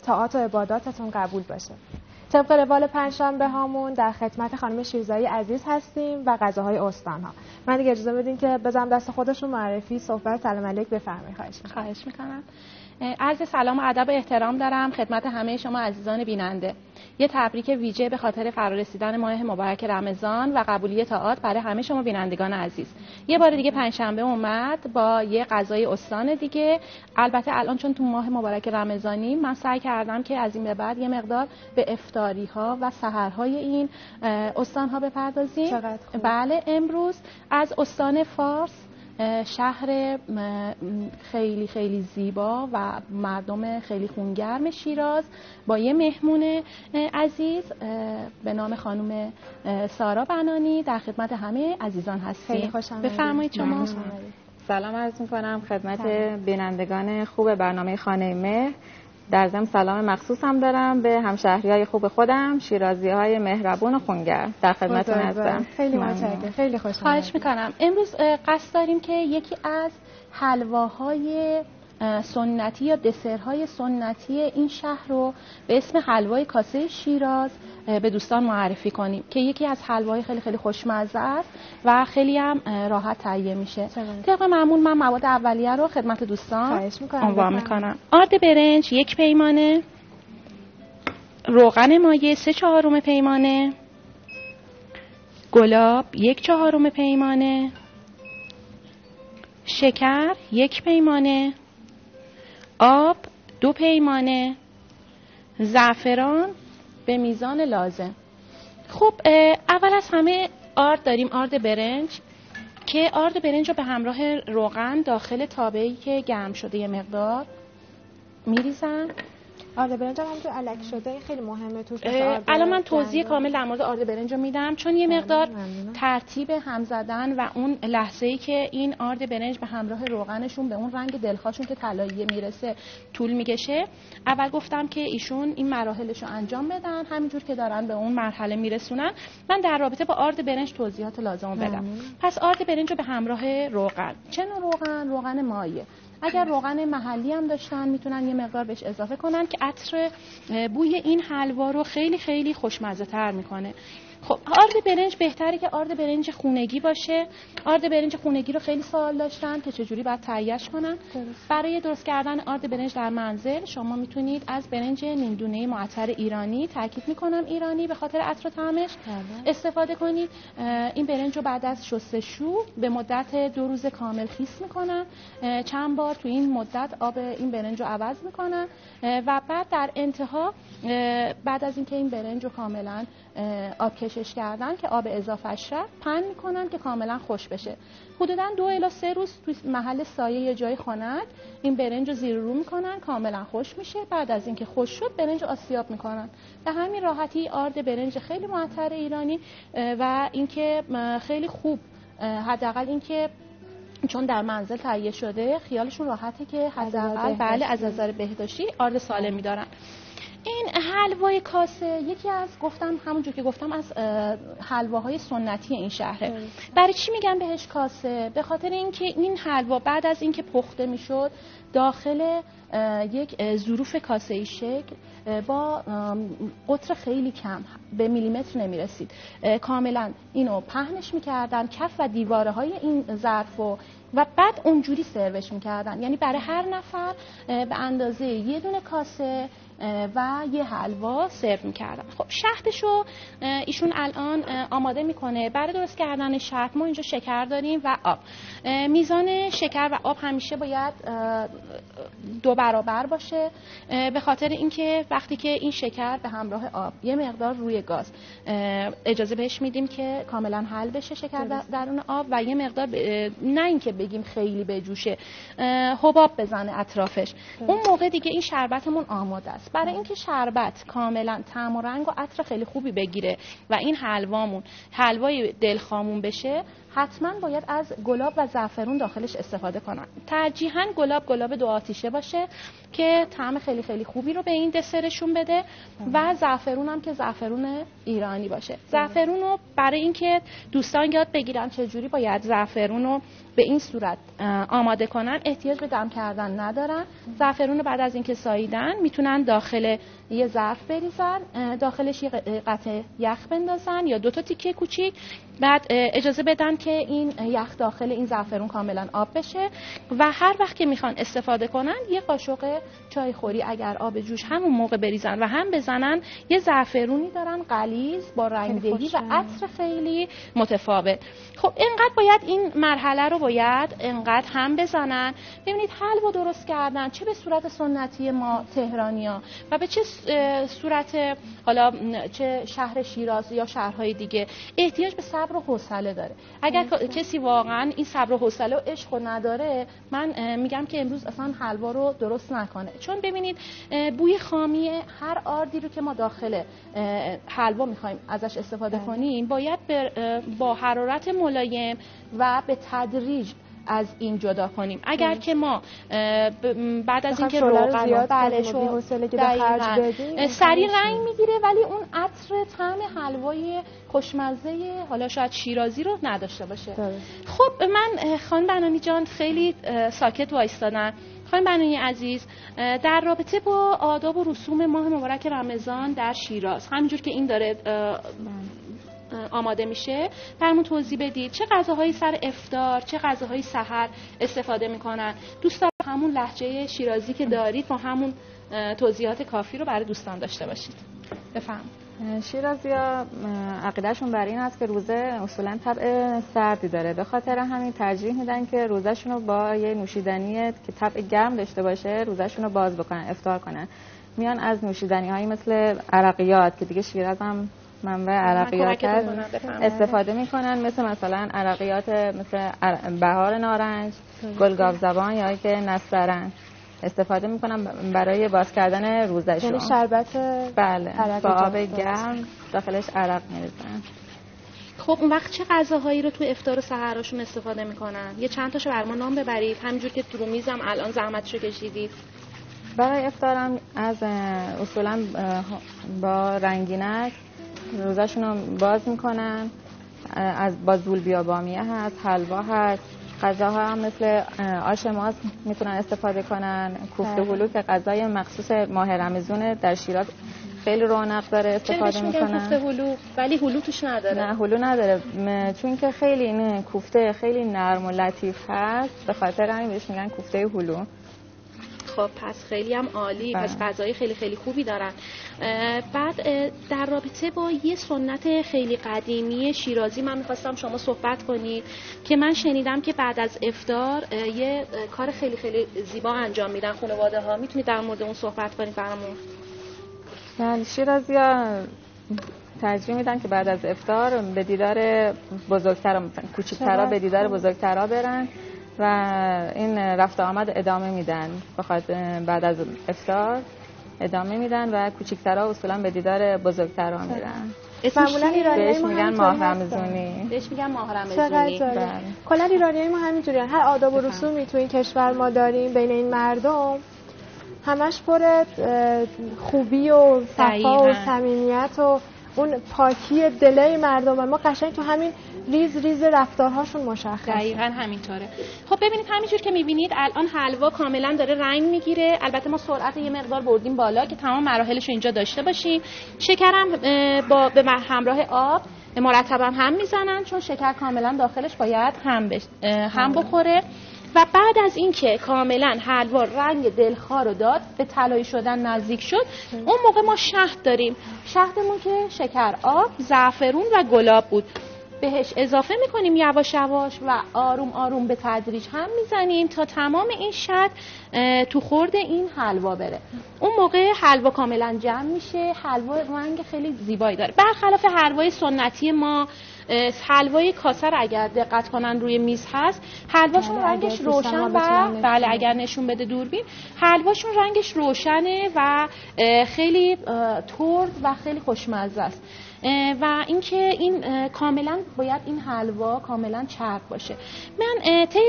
طاعات و عباداتتون قبول باشه. طبق روال پنجشنبه هامون در خدمت خانم شیرزایی عزیز هستیم و غذاهای استان ها. من دیگه اجازه بدین که بزنم دست خودشون معرفی صحبت. سلام علیک، بفرمایید. خواهش میکنم. عرض سلام و ادب و احترام دارم خدمت همه شما عزیزان بیننده. یه تبریک ویژه به خاطر فرارسیدن ماه مبارک رمضان و قبولی طاعات برای همه شما بینندگان عزیز. یه بار دیگه پنجشنبه اومد با یه غذای استان دیگه. البته الان چون تو ماه مبارک رمضانی من سعی کردم که از این به بعد یه مقدار به افطاری ها و سحرهای این استان ها بپردازیم. بله، امروز از استان فارس، شهر خیلی خیلی زیبا و مردم خیلی خونگرم شیراز، با یه مهمون عزیز به نام خانم سارا بنانی در خدمت همه عزیزان هستیم. خیلی خوش آمدید. بفرمایید شما. سلام عرض می‌کنم خدمت بینندگان خوب برنامه خانه مهر. در ضمن سلام مخصوصم دارم به همشهریای خوب خودم، شیرازی‌های مهربون و خونگرم. در خدمتتون هستم. خیلی متشکرم. خیلی خوش آمدید. خواهش می‌کنم. امروز قصد داریم که یکی از حلواهای سنتی یا دسرهای سنتی این شهر رو به اسم حلوای کاسه شیراز به دوستان معرفی کنیم که یکی از حلوای خیلی خیلی خوشمزه است و خیلی هم راحت تهیه میشه. طبق معمول من مواد اولیه رو خدمت دوستان عنوان میکنم. آرد برنج 1 پیمانه، روغن مایه 3/4 پیمانه، گلاب 1/4 پیمانه، شکر 1 پیمانه، آب 2 پیمانه، زعفران به میزان لازم. خب اول از همه آرد داریم، آرد برنج که آرد برنج رو به همراه روغن داخل تابه‌ای که گرم شده یه مقدار میریزم. آرد برنج هم تو الک شده خیلی مهمه توش. الان من توضیح کامل در مورد آرد برنج رو میدم چون یه مقدار ترتیب هم زدن و اون لحظه‌ای که این آرد برنج به همراه روغنشون به اون رنگ دلخواشون که طلایی میرسه طول میکشه. اول گفتم که ایشون این مراحلش رو انجام بدن، همینجور که دارن به اون مرحله میرسونن من در رابطه با آرد برنج توضیحات لازم بدم. پس آرد برنج رو به همراه روغن. چه نوع روغن؟ روغن مایه. اگر روغن محلی هم داشتن میتونن یه مقدار بهش اضافه کنن که عطر بوی این حلوا رو خیلی خیلی خوشمزه تر میکنه. خب آرد برنج بهتره که آرد برنج خونگی باشه. آرد برنج خونگی رو خیلی سوال داشتن که چجوری باید تهیه‌اش کنن. برای درست کردن آرد برنج در منزل شما میتونید از برنج نیمدونه معطر ایرانی، تاکید میکنم ایرانی به خاطر عطر و طعمش، استفاده کنید. این برنج رو بعد از شستشو به مدت 2 روز کامل خیس میکنن. چند بار تو این مدت آب این برنج رو عوض میکنن و بعد در انتها بعد از اینکه این برنج رو کاملا آب کشش کردن که آب اضافهش رفت پهن میکنن که کاملا خوش بشه. حدودا 2 الی 3 روز توی محل سایه یه جای خنک این برنج رو زیر رو میکنن، کاملا خوش میشه. بعد از اینکه خوش شد برنج آسیاب میکنن. به همین راحتی آرد برنج خیلی معطر ایرانی و اینکه خیلی خوب، حداقل اینکه چون در منزل تهیه شده خیالشون راحته که حداقل بله از نظر بهداشتی آرد سالمی دارن. این حلوای کاسه یکی از گفتم همونجور که گفتم از حلواهای سنتی این شهره. برای چی میگن بهش کاسه؟ به خاطر اینکه این حلوا بعد از اینکه پخته میشد داخل یک ظروف کاسه‌ای شکل با قطر خیلی کم به میلیمتر نمیرسید کاملا اینو پهنش میکردن کف و دیواره های این ظرف و بعد اونجوری سروش میکردن. یعنی برای هر نفر به اندازه یه دونه کاسه و یه حلوا سرو میکردن. خب شهدشو ایشون الان آماده میکنه. برای درست کردن شهد ما اینجا شکر داریم و آب. میزان شکر و آب همیشه باید 2 برابر باشه به خاطر اینکه وقتی که این شکر به همراه آب یه مقدار روی گاز اجازه بهش میدیم که کاملا حل بشه شکر درون آب و یه مقدار نه اینکه بگیم خیلی بجوشه، حباب بزنه اطرافش. اون موقع دیگه این شربتمون آماده است. برای اینکه شربت کاملا طعم و رنگ و عطر خیلی خوبی بگیره و این حلوامون حلوای دلخوامون بشه حتما باید از گلاب و زعفرون داخلش استفاده کنن. ترجیحاً گلاب 2 آتیشه باشه که طعم خیلی خیلی خوبی رو به این دسرشون بده و زعفرون هم که زعفرون ایرانی باشه. زعفرون رو برای اینکه دوستان یاد بگیرن چجوری باید زعفرون رو به این صورت آماده کنن، احتیاج به دم کردن ندارن. زعفرون رو بعد از اینکه ساییدن میتونن داخل یه ظرف بریزن، داخلش یه قطعه یخ بندازن یا 2 تا تیکه کوچیک، بعد اجازه بدن که این یخ داخل این زعفرون کاملا آب بشه و هر وقت که میخوان استفاده کنن یه قاشق چای خوری اگر آب جوش همون موقع بریزن و هم بزنن، یه زعفرونی دارن غلیظ با رنگدهی و عطر خیلی متفاوت. خب اینقدر باید این مرحله رو باید اینقدر هم بزنن. ببینید حلوا درست کردن چه به صورت سنتی ما تهرانیا و به چه صورت حالا چه شهر شیراز یا شهرهای دیگه احتیاج به صبر و حوصله داره. اگر کسی واقعا این صبر و حوصله و عشق رو نداره، من میگم که امروز اصلا حلوا رو درست نکنه. چون ببینید بوی خامی هر آردی رو که ما داخل حلوا میخوایم ازش استفاده کنیم باید با حرارت ملایم و به تدریج از این جدا کنیم. اگر که ما بعد از اینکه روغن رو سریع رنگ میگیره ولی اون عطر طعم حلوای خوشمزه حالا شاید شیرازی رو نداشته باشه. خب من خانم بنانی جان خیلی ساکت وایستادن. خانم بنانی عزیز، در رابطه با آداب و رسوم ماه مبارک رمضان در شیراز همینجور که این داره آماده میشه برامون توضیح بدید. چه غذاهایی سر افطار، چه غذاهایی سحر استفاده میکنن؟ دوستان همون لهجه شیرازی که دارید با همون توضیحات کافی رو برای دوستان داشته باشید. بفرمایید. شیرازی‌ها عقیدهشون بر این است که روزه اصولا طبع سردی داره، به خاطر همین ترجیح میدن که روزهشون رو با یه نوشیدنی که طبع گرم داشته باشه روزهشون رو باز بکنن، افطار کنن. میان از نوشیدنی‌هایی مثل عرقیات که دیگه شیراز هم منبع عرقیات استفاده میکنن، مثلا عرقیات مثل بهار نارنج، گلگاو زبان یا که نسترن استفاده میکنن برای باز کردن روزشون. یعنی شربت بله با آب گرم داخلش عرق میریزن. خب اون وقت چه غذاهایی رو تو افطار و سحرشون استفاده میکنن؟ یه چند تاشو برام نام ببرید، همینجور که تو میزم الان زحمتشو کشیدید. برای افطارم از اصولا با رنگینک روزشون رو باز میکنن. از با زولبیا بامیه هست، حلوا هست، غذاها هم مثل آش ماست میتونن استفاده کنن. کوفته هلو که غذای مخصوص ماه رمضان در شیراز خیلی رونق داره استفاده میکنن. کوفته هلو ولی هلو توش نداره. نه هلو نداره، چون که خیلی این کوفته خیلی نرم و لطیف هست، به خاطر همین بهش میگن کوفته هلو. خب پس خیلی هم عالی، پس غذای خیلی خیلی خوبی دارن. بعد در رابطه با یه سنت خیلی قدیمی شیرازی من میخواستم شما صحبت کنید که من شنیدم که بعد از افطار یه کار خیلی خیلی زیبا انجام میدن خانواده ها. میتونید در مورد اون صحبت کنید برامون؟ بله، شیرازی‌ها ترجیح میدن که بعد از افطار به دیدار بزرگترا، مثلا کوچیک‌ترا به دیدار بزرگترا برن و این رفت آمد ادامه میدن. بخاطر بعد از افطار ادامه میدن و کوچیک‌ترا اصولا به دیدار بزرگترا میرن. معمولا ایرانی‌ها میگن ماه رمضانی. بهش میگن ماه رمضانی. کلا ایرانی‌ها ما همینجوریان. هر آداب و رسومی تو این کشور ما داریم بین این مردم همش پر خوبی و صفا و صمیمیت و اون پاکی دله مردم. ما قشنگ تو همین ریز رفتارهاشون مشخصه. دقیقاً همینطوره. خب ببینید همینجور که میبینید الان حلوا کاملا داره رنگ میگیره. البته ما سرعت یه مقدار بردیم بالا که تمام مراحلش رو اینجا داشته باشیم. شکرم به همراه آب مرتبا هم میزنن چون شکر کاملا داخلش باید هم بخوره. و بعد از اینکه کاملا حلوا رنگ دلخواه رو داد، به طلایی شدن نزدیک شد، اون موقع ما شهد داریم. شهدمون که شکر، آب، زعفرون و گلاب بود. بهش اضافه میکنیم یواش یواش و آروم آروم به تدریج هم میزنیم تا تمام این شهد تو خورد این حلوا بره. اون موقع حلوا کاملا جمع میشه. حلوا رنگ خیلی زیبایی داره. برخلاف حلوای سنتی ما حلوای کاسه رو اگر دقت کنن روی میز هست، حلواشون رنگش روشن و بله اگر نشون بده دوربین، حلواشون رنگش روشنه و خیلی ترد و خیلی خوشمزه است. و اینکه این کاملا باید این حلوا کاملا چرب باشه. من طی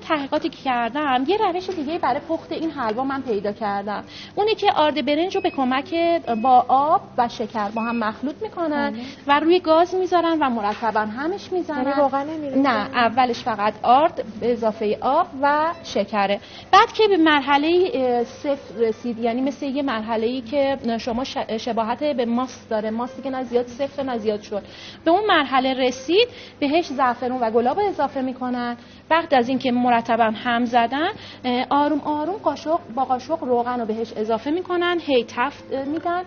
تحقیقاتی که کردم یه روش دیگه برای پخت این حلوا من پیدا کردم، اونه که آرد برنج رو به کمک با آب و شکر با هم مخلوط میکنن و روی گاز میذارن و مرتبا همش میزنن. روغن نه، اولش فقط آرد به اضافه آب و شکره. بعد که به مرحله صفر رسید، یعنی مثل یه مرحله‌ای که شما شباهت به ماست داره، ماستی که نه زیاد سفت نه زیاد شد، به اون مرحله رسید، بهش زعفرون و گلاب اضافه میکنن. وقت از اینکه مرتبا هم زدن، آروم آروم قاشق روغن رو بهش اضافه میکنن، هی تفت میدن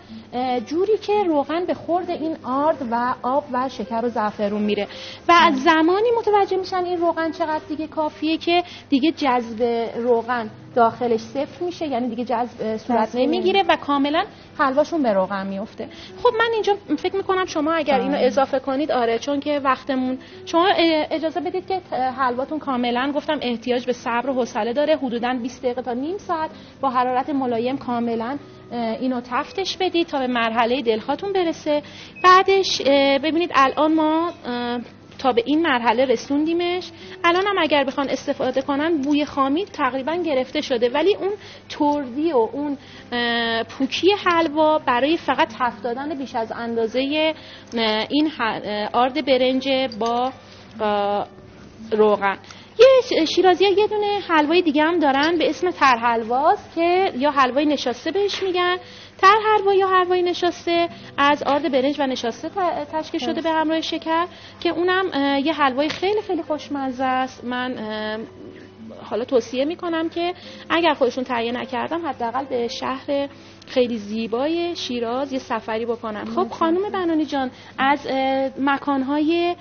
جوری که روغن به خورد این آرد و آب و شکر و زعفرون میره و از زمانی متوجه میشن این روغن چقدر دیگه کافیه که دیگه جذب روغن داخلش صفر میشه، یعنی دیگه جذب صورت نمیگیره و کاملا حلواشون به روغن میفته. خب من اینجا فکر میکنم شما اگر اینو اضافه کنید، آره، چون که وقتمون، شما اجازه بدید که حلواتون کاملا گفتم احتیاج به صبر و حوصله داره، حدوداً 20 دقیقه تا نیم ساعت با حرارت ملایم کاملا اینو تفتش بدید تا به مرحله دلخواتون برسه. بعدش ببینید الان ما تا به این مرحله رسوندیمش. الان هم اگر بخوان استفاده کنن بوی خامی تقریبا گرفته شده، ولی اون تردی و اون پوکی حلوا برای فقط تفت دادن بیش از اندازه این آرد برنج با روغن. یه شیرازی‌ها یه دونه حلوای دیگه هم دارن به اسم تر حلواست که یا حلوای نشاسته بهش میگن. تر حلوا یا حلوای نشاسته از آرد برنج و نشاسته تشکیل شده به همراه شکر که اونم یه حلوای خیلی خیلی خوشمزه است. من حالا توصیه میکنم که اگر خودشون تهیه نکردم حداقل به شهر خیلی زیبای شیراز یه سفری بکنن. خب خانم بنانی جان، از مکانهای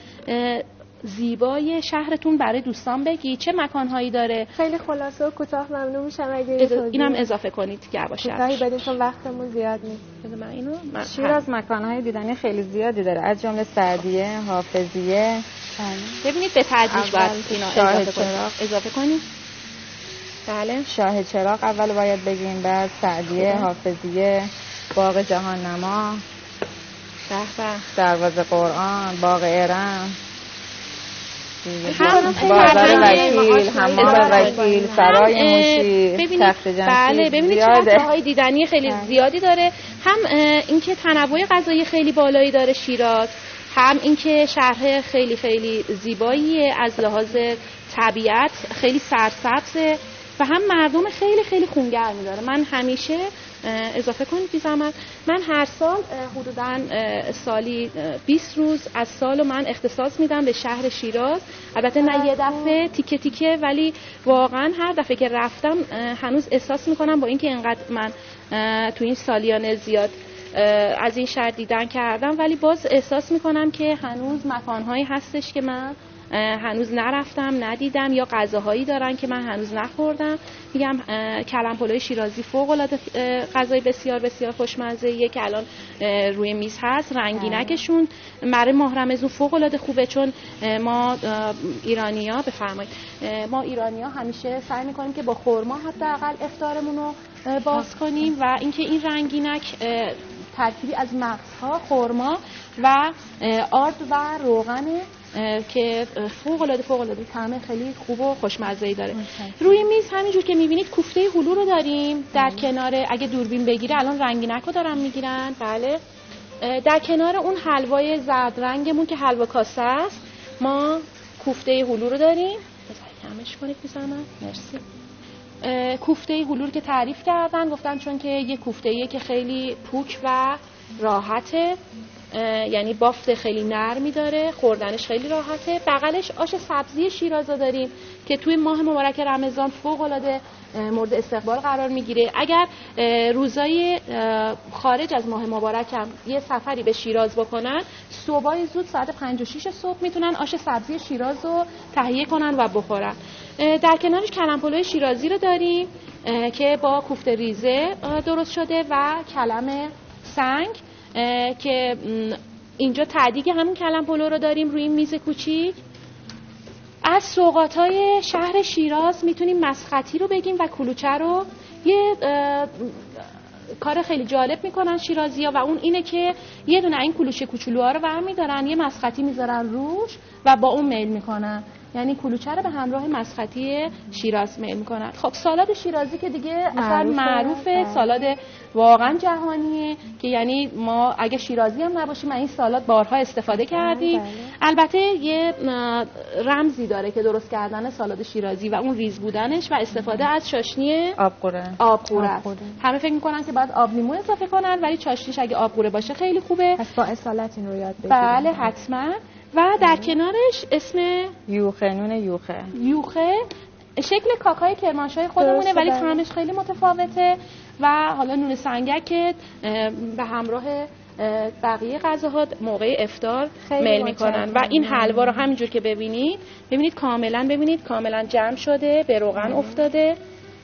زیبای شهرتون برای دوستان بگی چه مکانهایی داره؟ خیلی خلاصه و کوتاه ممنون میشم اگه اینم اضافه کنید که باشه. کوتاهی بدین چون وقتمون زیاد نیست. شیراز مکانهای دیدنی خیلی زیادی داره، از جمله سعدیه، حافظیه. ببینید به تدریج باید اینا اضافه کنید. بله، شاه چراغ اول باید بگیم، بعد سعدیه، حافظیه، باغ جهان نما، دروازه قرآن، باغ ارم، بازار وکیل، حمام وکیل، سرای موشی، تخت جمشید. بله، ببینید چه جاهای دیدنی خیلی زیادی داره. هم اینکه تنوع غذایی خیلی بالایی داره شیراز، هم اینکه شهر خیلی خیلی زیباییه از لحاظ طبیعت، خیلی سرسبزه و هم مردم خیلی خیلی خونگرمی داره. من همیشه اضافه کنید بی زحمت، من هر سال حدوداً سالی 20 روز از سالو من اختصاص میدم به شهر شیراز. البته نه یه دفعه تیکه تیکه، ولی واقعاً هر دفعه که رفتم هنوز احساس میکنم با اینکه اینقدر من تو این سالیانه زیاد از این شهر دیدن کردم، ولی باز احساس میکنم که هنوز مکانهایی هستش که من هنوز نرفتم ندیدم یا غذاهایی دارن که من هنوز نخوردم. میگم کلم پلوی شیرازی فوق العاده غذای بسیار بسیار خوشمزه که الان روی میز هست. رنگینکشون برای ماه رمضان فوق العاده خوبه، چون ما ایرانی‌ها بفرمایید ما ایرانی‌ها همیشه سعی می‌کنیم که با خرما حداقل افطارمون رو باز کنیم و اینکه این رنگینک ترکیبی از مغزها، خرما و آرد و روغن که فوق العاده طعم خیلی خوب و خوشمزه‌ای داره. روی میز همینجور که می‌بینید کوفته هلو رو داریم در کنار، اگه دوربین بگیره الان رنگینک رو دارن میگیرن. بله، در کنار اون حلوای زرد رنگمون که حلوا کاسه است ما کوفته هلو رو داریم. کمش کنید بزنم. مرسی. کوفته هلو رو که تعریف کردن، گفتن چون که یه کوفته‌ایه که خیلی پوک و راحته، یعنی بافت خیلی نرمی داره، خوردنش خیلی راحته. بغلش آش سبزی شیرازا داریم که توی ماه مبارک رمضان فوق العاده مورد استقبال قرار میگیره. اگر روزای خارج از ماه مبارک هم یه سفری به شیراز بکنن، صبحای زود ساعت 5 و 6 صبح میتونن آش سبزی شیراز رو تهیه کنن و بخورن. در کنارش کلم پلوی شیرازی رو داریم که با کوفته ریزه درست شده و کلم سنگ که اینجا تعدیگ همون کلم پلو رو داریم روی این میز کوچیک. از سوغات‌های شهر شیراز میتونیم مسختی رو بگیم و کلوچه رو. یه کار خیلی جالب میکنن شیرازی‌ها و اون اینه که یه دونه این کلوچه کوچولوها رو برمی‌دارن، یه مسختی میذارن روش و با اون میل میکنن، یعنی کلوچه رو به همراه مسختی شیراز میل میکنن. خب سالاد شیرازی که دیگه اصلا معروفه، سالاد واقعا جهانیه که یعنی ما اگه شیرازی هم نباشیم این سالاد بارها استفاده کردیم. البته یه رمزی داره که درست کردن سالاد شیرازی و اون ریز بودنش و استفاده از چاشنی آبقوره است. همه فکر میکنن که باید آب لیمو اضافه کنن، ولی چاشنیش اگه آبقوره باشه خیلی خوبه. پس با اصالت این رو یاد بگیریم. بله حتما. و در کنارش اسم یوخه، نون یوخه شکل کاکای کرمانشاهی خودمونه ولی طعمش خیلی متفاوته. و حالا نون سنگک که به همراه بقیه غذاها موقع افطار میل میکنن. و این حلوا رو همینجور که ببینید کاملا جمع شده، به روغن افتاده.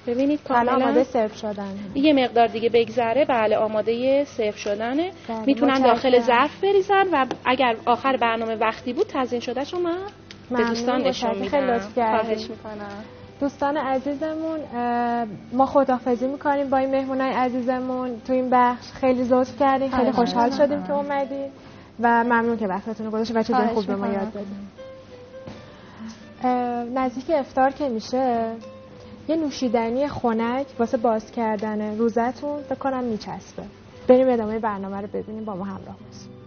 ببینید کاملا آماده سرو شدن. یه مقدار دیگه بگذره بله آماده سرو شدنه. میتونن داخل ظرف بریزن و اگر آخر برنامه وقتی بود تزیین شده شو من به دوستان نشون میدم. خواهش میکنم. دوستان عزیزمون ما خداحافظی میکنیم با این مهمونای عزیزمون تو این بخش. خیلی لطف کردین، خیلی خوشحال شدیم که اومدین و ممنون که وقتتون رو گذاشتین و چیزای خوب به ما یاد دادین. نزدیک افطار که میشه یه نوشیدنی خنک واسه باز کردن روزتون فکر کنم میچسبه. بریم ادامه برنامه رو ببینیم، با ما همراه باشید.